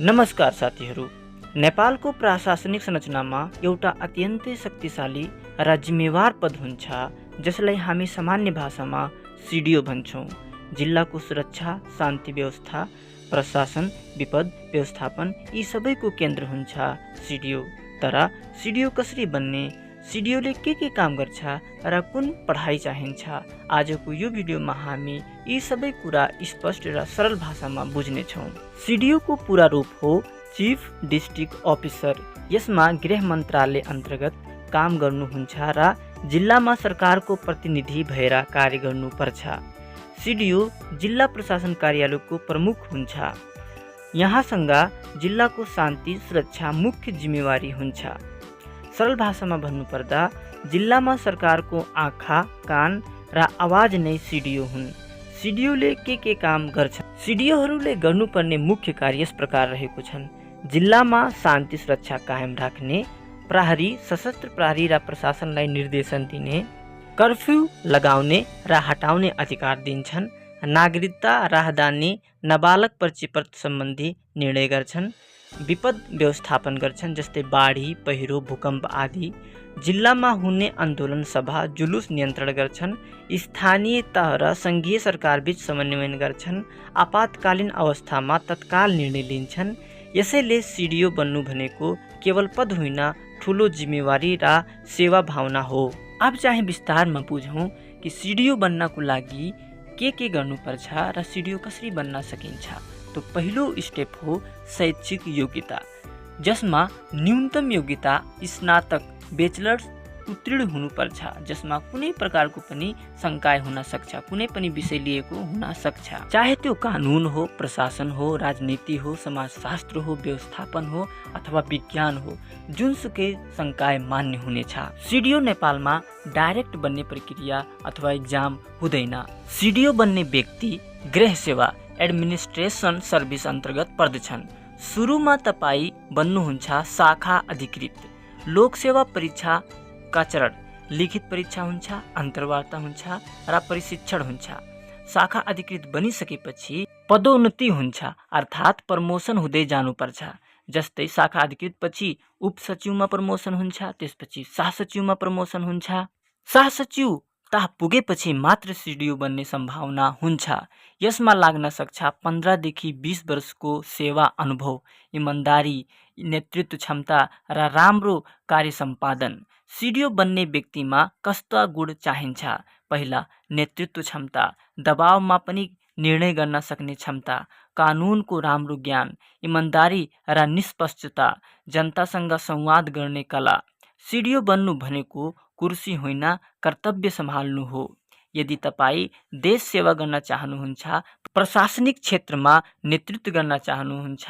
नमस्कार साथीहरू। नेपालको प्रशासनिक संरचनामा एउटा अत्यन्तै शक्तिशाली र जिम्मेवार पद हुन्छ जसलाई हामी सामान्य भाषामा सिडिओ भन्छौँ। जिल्लाको सुरक्षा, शान्ति व्यवस्था, प्रशासन, विपद व्यवस्थापन यी सबैको केन्द्र हुन्छ सिडिओ। तर सिडिओ कसरी बन्ने, सिडिओले के काम गर्छ र कुन पढाइ चाहिन्छ, आजको यो भिडियोमा हामी यी सबै कुरा स्पष्ट र सरल भाषामा बुझ्नेछौँ। सिडिओको पूरा रूप हो चिफ डिस्ट्रिक्ट अफिसर। यसमा गृह मन्त्रालय अन्तर्गत काम गर्नुहुन्छ र जिल्लामा सरकारको प्रतिनिधि भएर कार्य गर्नुपर्छ। सिडिओ जिल्ला प्रशासन कार्यालयको प्रमुख हुन्छ। यहाँसँग जिल्लाको शान्ति सुरक्षा मुख्य जिम्मेवारी हुन्छ। सरल भाषामा भन्नुपर्दा जिल्लामा सरकारको आँखा, कान र आवाज नै सिडिओ हुन्। सिडिओले के काम गर्छ? सिडिओहरूले गर्नुपर्ने मुख्य कार्य यस प्रकार रहेको छन्। जिल्लामा शान्ति सुरक्षा कायम राख्ने, प्रहरी, सशस्त्र प्रहरी र प्रशासनलाई निर्देशन दिने, कर्फ्यू लगाउने र हटाउने अधिकार दिन्छन्, नागरिकता, राहदानी, नाबालक परिचयपत्र सम्बन्धी निर्णय गर्छन्, विपद व्यवस्थापन गर्छन् जस्तै बाढी, पहिरो, भूकम्प आदि, जिल्लामा हुने आन्दोलन सभा जुलुस नियन्त्रण गर्छन्, स्थानीय तह र सङ्घीय सरकारबीच समन्वय गर्छन्, आपतकालीन अवस्थामा तत्काल निर्णय लिन्छन्। यसैले सिडिओ बन्नु भनेको केवल पद होइन, ठुलो जिम्मेवारी र सेवा भावना हो। अब चाहिँ विस्तारमा बुझौँ कि सिडिओ बन्नको लागि के गर्नुपर्छ र सिडिओ कसरी बन्न सकिन्छ। तो पहिलो स्टेप हो शैक्षिक योग्यता, जसमा न्यूनतम योग्यता स्नातक बैचलर्स उत्तीर्ण हुनुपर्छ, जसमा कुनै प्रकारको पनि संकाय हुन सक्छ, कुनै पनि विषय लिएको हुन सक्छ, चाहे त्यो कानुन हो, प्रशासन हो, राजनीति हो, समाजशास्त्र हो, व्यवस्थापन हो अथवा विज्ञान हो, जुनसुकै संकाय मान्य हुनेछ। सिडिओ नेपालमा डाइरेक्ट बन्ने प्रक्रिया अथवा इक्जाम हुँदैन। सिडिओ बन्ने व्यक्ति गृह सेवा एडमिनिस्ट्रेसन सर्भिस अन्तर्गत पर्दछन्। सुरुमा तपाईँ बन्नुहुन्छ शाखा अधिकृत। लोकसेवा परीक्षा का चरण लिखित परीक्षा हुन्छ, अन्तर्वार्ता हुन्छ र प्रशिक्षण हुन्छ। शाखा अधिकृत बनिसकेपछि पदोन्नति हुन्छ, अर्थात् प्रमोसन हुँदै जानुपर्छ। जस्तै शाखा अधिकृत पछि उपसचिवमा प्रमोसन हुन्छ, त्यसपछि सहसचिवमा प्रमोसन हुन्छ। सहसचिव तह पुगेपछि मात्र सिडिओ बन्ने सम्भावना हुन्छ। यसमा लाग्न सक्छ 15 देखि 20 वर्षको सेवा अनुभव, इमान्दारी, नेतृत्व क्षमता र राम्रो कार्य सम्पादन। सिडिओ बन्ने व्यक्तिमा कस्ता गुण चाहिन्छ? पहिला, नेतृत्व क्षमता, दबावमा पनि निर्णय गर्न सक्ने क्षमता, कानुनको राम्रो ज्ञान, इमान्दारी र निष्पक्षता, जनतासँग संवाद गर्ने कला। सिडिओ बन्नु भनेको कुर्सी होइन, कर्तव्य सम्हाल्नु हो। यदि तपाईँ देश सेवा गर्न चाहनुहुन्छ, प्रशासनिक क्षेत्रमा नेतृत्व गर्न चाहनुहुन्छ,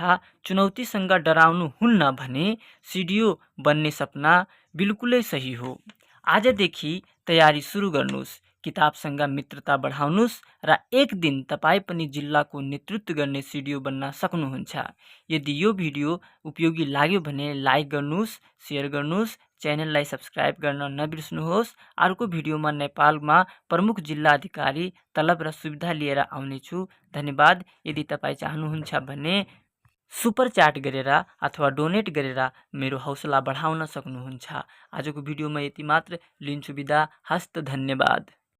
चुनौतीसँग डराउनु हुन्न भने सिडिओ बन्ने सपना बिल्कुलै सही हो। आजदेखि तयारी सुरु गर्नुहोस्, किताबसँग मित्रता बढाउनुहोस् र एक दिन तपाईँ पनि जिल्लाको नेतृत्व गर्ने सिडिओ बन्न सक्नुहुन्छ। यदि यो भिडियो उपयोगी लाग्यो भने लाइक गर्नुहोस्, सेयर गर्नुहोस्, च्यानललाई सब्स्क्राइब गर्न नबिर्सनुहोस्। अर्को भिडियोमा नेपालमा प्रमुख जिल्ला अधिकारी तलब र सुविधा लिएर आउनेछु। धन्यवाद। यदि तपाईँ चाहनुहुन्छ भने सुपर च्याट गरेर अथवा डोनेट गरेर मेरो हौसला बढाउन सक्नुहुन्छ। आजको भिडियोमा यति मात्र लिन्छु बिदा। हस्त धन्यवाद।